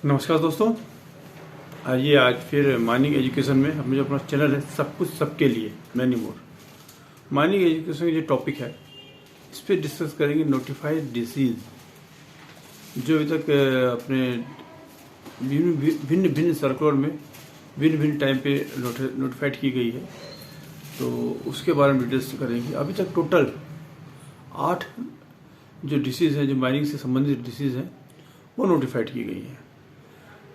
नमस्कार दोस्तों। आइए आज फिर माइनिंग एजुकेशन में अपने जो अपना चैनल है सब कुछ सबके लिए मैनी मोर माइनिंग एजुकेशन का जो टॉपिक है इस पर डिस्कस करेंगे नोटिफाइड डिसीज जो अभी तक अपने भिन्न भिन्न सर्कुलर में भिन्न भिन्न टाइम पे नोटिफाइड की गई है, तो उसके बारे में डिटेल्स करेंगे। अभी तक टोटल 8 जो डिसीज़ हैं, जो माइनिंग से संबंधित डिसीज़ हैं, वो नोटिफाइड की गई हैं।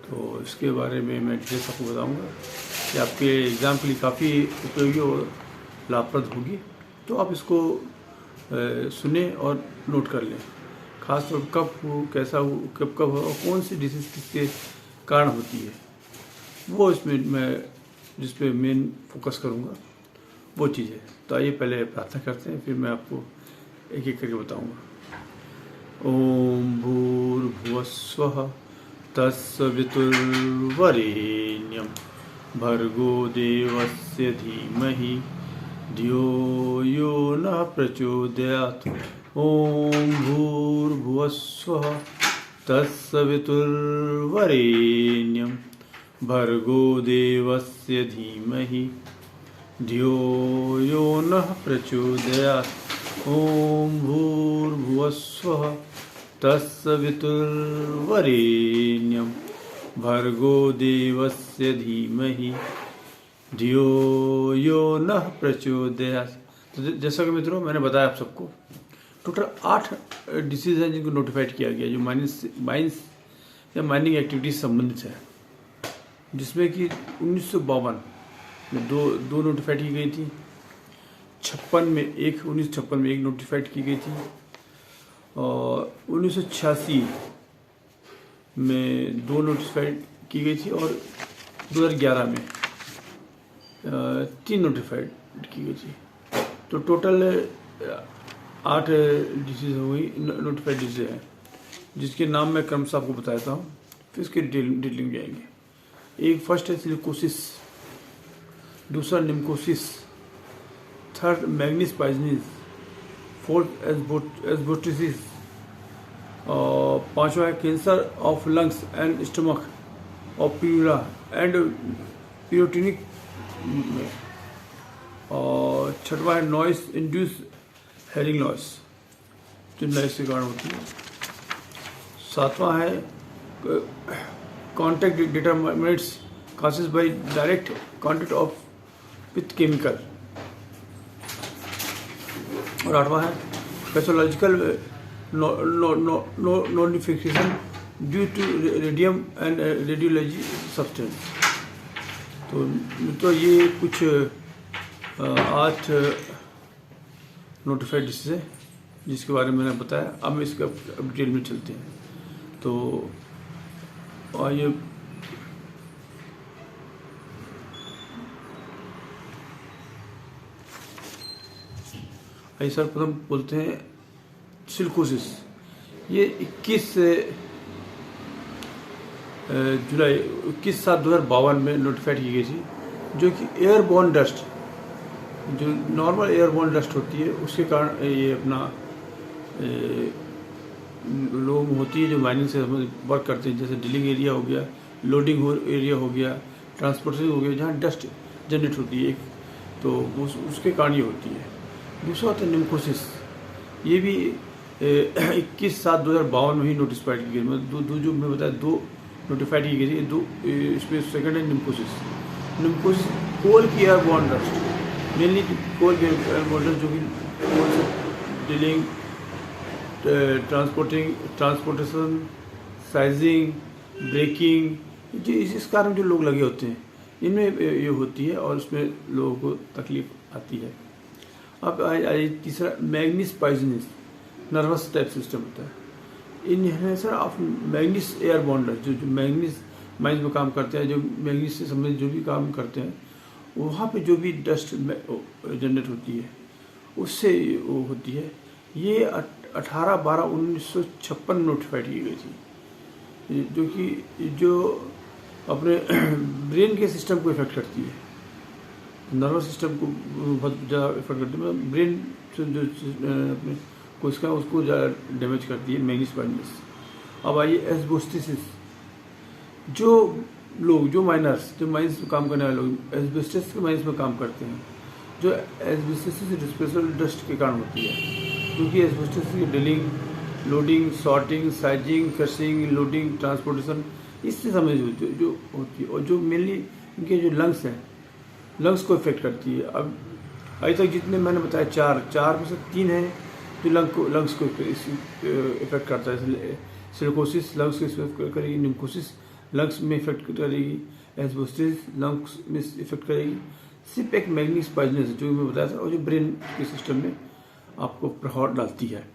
तो इसके बारे में मैं डिटेल्स आपको बताऊंगा कि आपके एग्ज़ाम के लिए काफ़ी उपयोगी और लाभप्रद होगी। तो आप इसको सुने और नोट कर लें। खासतौर पर कब हो, कैसा हो, कब हो और कौन सी डिसीज़ किसके कारण होती है, वो इसमें मैं जिस पे मेन फोकस करूँगा वो चीज़ है। तो आइए पहले प्रार्थना करते हैं, फिर मैं आपको एक एक करके बताऊँगा। ओम भूर्भुवस्वः तत्सवितुर्वरेण्यं भर्गो देवस्य धीमहि धियो यो नः प्रचोदयात्। ओम भूर्भुवस्वः तत्सवितुर्वरेण्यं भर्गो देवस्य धीमहि धियो यो नः प्रचोदयात्। ओम भूर्भुवस्वः तत्सवितुर्वरेण्यं भर्गो देवस्य धीमहि धियो यो नः प्रचोदयात्। तो जैसा कि मित्रों मैंने बताया आप सबको, टोटल 8 डिसीज हैं जिनको नोटिफाइड किया गया जो माइंस या माइनिंग एक्टिविटी से संबंधित है, जिसमें कि 1952 में दो नोटिफाइड की गई थी, 1956 में एक नोटिफाइड की गई थी, और 1986 में 2 नोटिफाइड की गई थी, और 2011 में 3 नोटिफाइड की गई थी। तो टोटल 8 डिसीज हो गई, नोटिफाइड डिसीज है, जिसके नाम मैं क्रमशः आपको बताता हूँ, फिर इसके डिटेलिंग जाएंगे। एक फर्स्ट है सिलिकोसिस, दूसरा निम्कोसिस, third manganese poisoning, fourth asbestosis, और 5वां है cancer of lungs and stomach और प्यूरा एंड प्यूरोटिनिक में, और 6वां है नॉइस इंड्यूस हेयरिंग लॉस, जो नॉइस के कारण होती है। 7वां है contact determinates causes by direct contact of with chemical, और 8वां है pathological notification due to radium and radiology substance. तो ये कुछ 8 नोटिफाइड डिसीज है जिसके बारे में मैंने बताया। अब मैं इसका डिटेल में चलते हैं। तो आइए सर प्रथम बोलते हैं सिलिकोसिस। ये 21/7/2052 में नोटिफाइड की गई थी, जो कि एयरबॉर्न डस्ट, जो नॉर्मल एयरबॉर्न डस्ट होती है, उसके कारण ये अपना लोग होती है जो माइनिंग से वर्क करते हैं, जैसे ड्रिलिंग एरिया हो गया, लोडिंग एरिया हो गया, ट्रांसपोर्टेशन हो गया, जहाँ डस्ट जनरेट होती है, तो उसके कारण ये होती है। दूसरा होता है निम्कोसिस, ये भी 21/7/2052 में ही नोटिफाइड की गई। मतलब जो मैं बताया 2 नोटिफाइड की गई थी, 2 इसमें सेकंड है निम्कोसिस। निम्कोसिस कोल की एयरबॉर्न डस्ट, मेनली कोल की एयरबॉर्न डस्ट, जो कि कोल से ड्रिलिंग, ट्रांसपोर्टेशन, साइजिंग, ब्रेकिंग, इस कारण जो लोग लगे होते हैं इनमें ये होती है, और इसमें लोगों को तकलीफ आती है। अब आइए तीसरा मैग्नीज पॉइजनिस, नर्वस टाइप सिस्टम होता है। Inhalation of manganese airborne dust, जो मैग्नीज माइंस में काम करते हैं, जो मैग्नीज से संबंधित जो भी काम करते हैं, वहाँ पे जो भी डस्ट जनरेट होती है उससे वो होती है। ये 18/12/1956 नोटिफाइड की गई थी, जो कि जो अपने ब्रेन के सिस्टम को इफेक्ट करती है, नर्वस सिस्टम को बहुत ज़्यादा इफेक्ट करती है, मतलब ब्रेन से जो अपने उसको ज़्यादा डैमेज करती है मैग्नीज पॉइजनिस। अब आइए एस्बेस्टोसिस, जो लोग, जो माइनर्स, जो माइंस में काम करने वाले लोग एस्बेस्टस के माइंस में काम करते हैं, जो एस्बेस्टस रिस्पेशल डस्ट के कारण होती है, क्योंकि एस्बेस्टस की drilling, loading, sorting, sizing, fishing, loading, transportation, इससे समझ जो होती है, और जो मेनली इनके जो लंग्स हैं, लंग्स को इफेक्ट करती है। अब अभी तक जितने मैंने बताया चार में से 3 हैं जो लंग्स को इफेक्ट करता है। सिलिकोसिस लंग्स को इफेक्ट करेगी, निम्कोसिस लंग्स में इफेक्ट करेगी, एस्बेस्टस लंग्स में इफेक्ट करेगी। सिर्फ एक मैग्नीज पॉइजनस जो मैं बताया था, और जो ब्रेन के सिस्टम में आपको प्रभाव डालती है।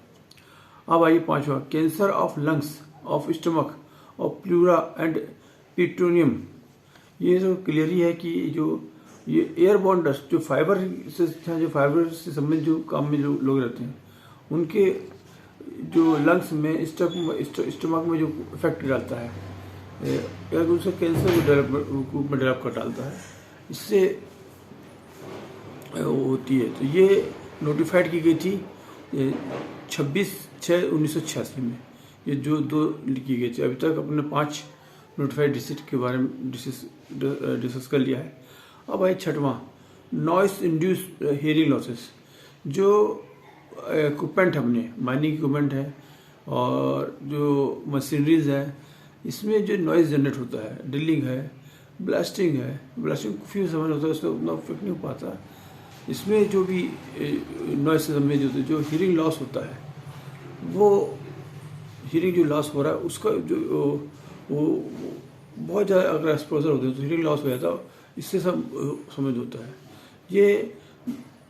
अब आइए 5वां, cancer of lungs, of stomach, of pleura and peritoneum. ये जो क्लियरली है कि जो ये एयरबॉर्न डस्ट, जो फाइबर से संबंधित जो काम में जो लोग रहते हैं, उनके जो लंग्स में, स्टमक में जो इफेक्ट डालता है, या उससे कैंसर को रूप में डेवलप कर डालता है, इससे होती है। तो ये नोटिफाइड की गई थी 26/6/1986 में। ये जो 2 लिखी गई थी। अभी तक अपने 5 नोटिफाइड डिसीज के बारे में डिस्कस कर लिया है। अब आए 6वां, नॉइस इंड्यूस्ड हियरिंग लॉसेस। जो इक्विपमेंट है, अपने माइनिंग इक्विपमेंट है और जो मशीनरीज है, इसमें जो नॉइज जनरेट होता है, ड्रिलिंग है, ब्लास्टिंग है, ब्लास्टिंग काफ़ी समय होता है, उसका उतना इफेक्ट नहीं हो पाता। इसमें जो भी नॉइज से संबंधित जो हियरिंग लॉस होता है, वो हियरिंग जो लॉस हो रहा है उसका जो वो बहुत ज़्यादा अगर एक्सपोजर होते हैं तो हियरिंग लॉस हो जाता है। इससे सब समझ होता है। ये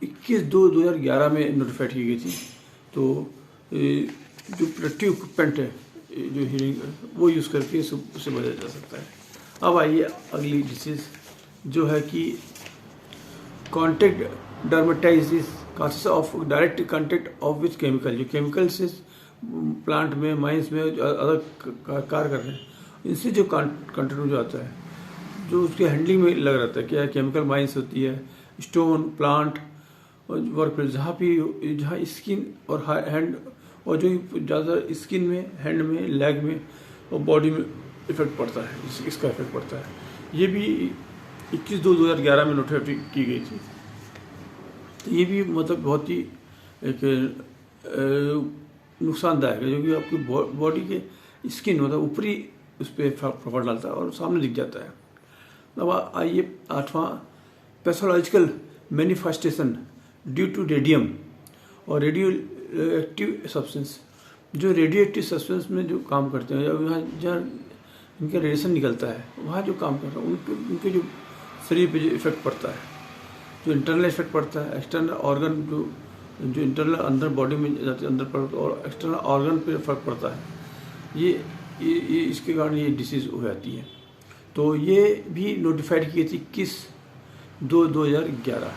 21/2/2011 में नोटिफाइड की गई थी। तो जो प्रोटेक्टिव इक्विपमेंट है, जो हियरिंग, वो यूज़ करके उससे बचा जा सकता है। अब आइए अगली डिसीज जो है कि contact dermatitis, causes of direct contact of which chemical, जो केमिकल से प्लांट में, माइंस में अदर कार्य कर रहे हैं, इनसे जो कंटेंट जो आता है, जो उसके हैंडलिंग में लग रहता है, क्या केमिकल माइंस होती है, स्टोन, प्लांट और वर्क प्लेस, जहाँ स्किन और हैंड, और जो ज़्यादा स्किन में, हैंड में, लेग में और बॉडी में इफेक्ट पड़ता है, इसका इफेक्ट पड़ता है। ये भी 21/2/2011 में नोटिफाइड की गई थी। तो ये भी मतलब बहुत ही एक नुकसानदायक है, जो कि आपकी बॉडी के स्किन मतलब ऊपरी उस पर प्रभाव डालता है और सामने दिख जाता है। अब आइए 8वां, pathological manifestation due to radium और रेडियो एक्टिव सब्सटेंस। जो रेडियो एक्टिव सब्सटेंस में जो काम करते हैं, जहाँ इनका रेडिएशन निकलता है, वहाँ जो काम करता है, उनके जो शरीर पे जो इफेक्ट पड़ता है, जो इंटरनल इफेक्ट पड़ता है, एक्सटर्नल ऑर्गन जो इंटरनल अंदर बॉडी में जाते अंदर पड़ता है, और एक्सटर्नल ऑर्गन पे फर्क पड़ता है, ये इसके कारण ये डिसीज़ हो जाती है। तो ये भी नोटिफाइड की थी 21/2/2011।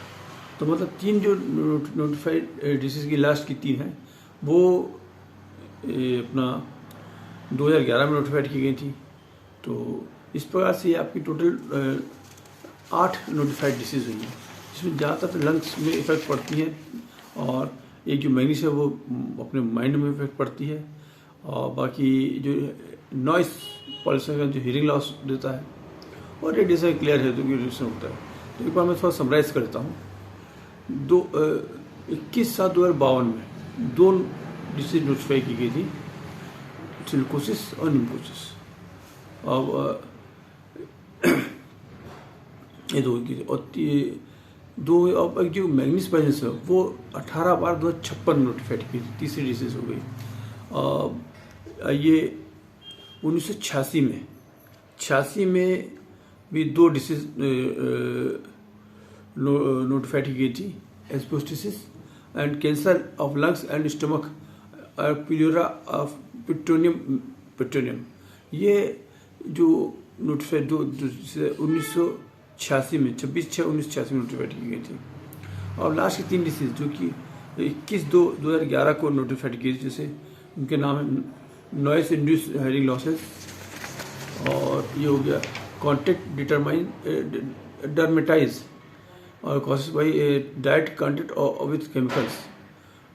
तो मतलब 3 जो नोटिफाइड डिसीज़ की लास्ट की 3 हैं, वो अपना 2011 में नोटिफाइड की गई थी। तो इस प्रकार से आपकी टोटल 8 नोटिफाइड डिसीज़ हुई है, जिसमें ज़्यादातर लंग्स में इफेक्ट पड़ती है, और एक जो मैग्नीज है वो अपने माइंड में इफेक्ट पड़ती है, और बाकी जो नॉइस पॉल्यूशन का जो हियरिंग लॉस देता है, और रेडिएशन क्लियर है, जो कि रेडिएशन होता है। तो एक बार मैं थोड़ा समराइज करता हूँ। 21/7/2052 में 2 डिसीज नोटिफाई की गई थी, सिलिकोसिस और निम्कोसिस। अब ये 2 की, और 2 अब जो मैग्नीज पॉइजनस है वो 18/2056 नोटिफाइड की थी, तीसरी डिसीज हो गई। ये 1986 में भी 2 डिसीज नोटिफाइड की गई थी, asbestosis and cancer of lungs and stomach, pleura of peritoneum. ये जो नोटिफाइड 1986 में 26/6/1986 में नोटिफाइड की गई थी। और लास्ट की 3 डिसीज जो कि 21/2/2011 को नोटिफाइड की, जैसे उनके नाम है नॉइस इंड्यूस्ड हियरिंग लॉसेस, और ये हो गया कॉन्टैक्ट डिटरमाइन डर्मेटाइज और causes by direct contact with chemicals,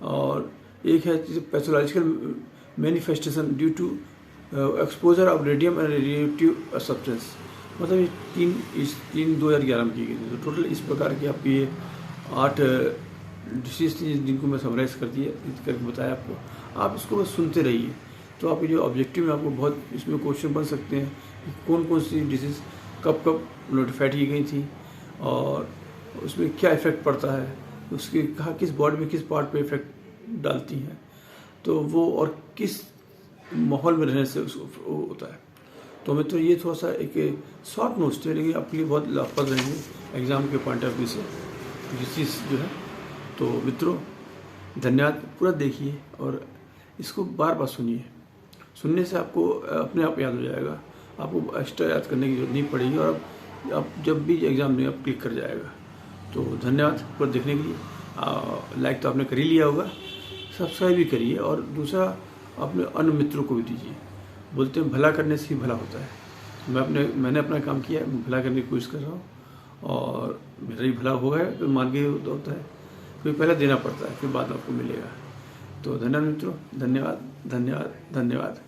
और एक है pathological manifestation due to exposure of radium and radiative substance, मतलब ये तीन 2011 में की गई थी। तो टोटल इस प्रकार की आपकी ये 8 डिसीज थी जिनको मैं समराइज करके बताया आपको। आप इसको बस सुनते रहिए, तो आपके जो ऑब्जेक्टिव में आपको बहुत इसमें क्वेश्चन बन सकते हैं कि कौन कौन सी डिसीज़ कब कब नोटिफाइड की गई थी और उसमें क्या इफ़ेक्ट पड़ता है, उसके कहा किस बॉडी में किस पार्ट पे इफ़ेक्ट डालती हैं, तो वो और किस माहौल में रहने से उसको होता है। तो मित्रों ये थोड़ा सा एक शॉर्ट नोट्स थे, लेकिन आपके लिए बहुत लाभप्रद रहेंगे एग्ज़ाम के पॉइंट ऑफ व्यू से डिसीज जो है। तो मित्रों धन्यवाद, पूरा देखिए और इसको बार बार सुनिए। सुनने से आपको अपने आप याद हो जाएगा, आपको एक्स्ट्रा याद करने की जरूरत नहीं पड़ेगी और आप जब भी एग्ज़ाम में आप क्लिक कर जाएगा। तो धन्यवाद पूरा देखने के लिए। लाइक तो आपने कर ही लिया होगा, सब्सक्राइब भी करिए और दूसरा अपने अन्य मित्रों को भी दीजिए। बोलते हैं भला करने से ही भला होता है। मैंने अपना काम किया, भला करने की कोशिश कर रहा हूँ और मेरा ही भला होगा, तो मान के होता है, कोई पहले देना पड़ता है फिर बाद में आपको मिलेगा। तो धन्यवाद मित्रों, धन्यवाद धन्यवाद धन्यवाद।